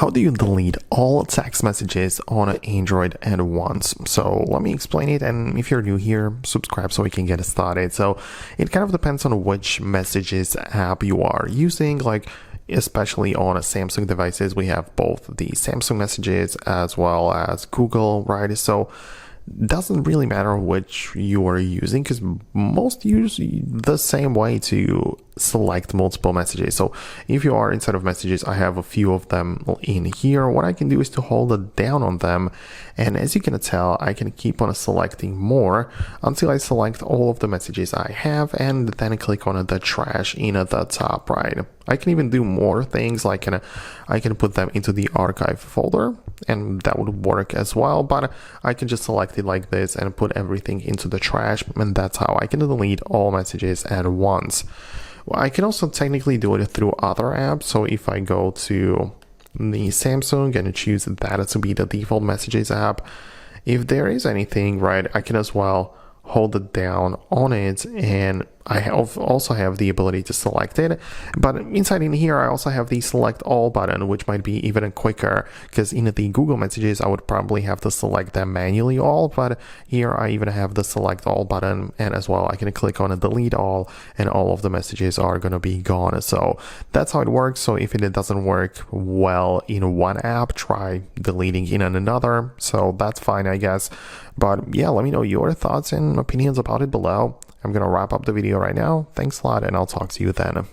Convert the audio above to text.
How do you delete all text messages on Android at once? So let me explain it, and if you're new here, subscribe so we can get started. So it kind of depends on which messages app you are using, like especially on Samsung devices, we have both the Samsung messages as well as Google, right? So doesn't really matter which you are using because most use the same way to select multiple messages. So if you are inside of messages, I have a few of them in here. What I can do is to hold it down on them, and as you can tell, I can keep on selecting more until I select all of the messages I have, and then click on the trash in the top right. I can even do more things, like I can put them into the archive folder, and that would work as well, but I can just select it like this and put everything into the trash, and that's how I can delete all messages at once. Well, I can also technically do it through other apps. So if I go to the Samsung and choose that to be the default messages app, if there is anything, right, I can as well hold it down on it, and I also have the ability to select it. But inside in here, I also have the select all button, which might be even quicker, because in the Google messages, I would probably have to select them manually all, but here I even have the select all button, and as well, I can click on a delete all, and all of the messages are going to be gone. So that's how it works. So if it doesn't work well in one app, try deleting in another. So that's fine, I guess. But yeah, let me know your thoughts and opinions about it below. I'm going to wrap up the video right now. Thanks a lot, and I'll talk to you then.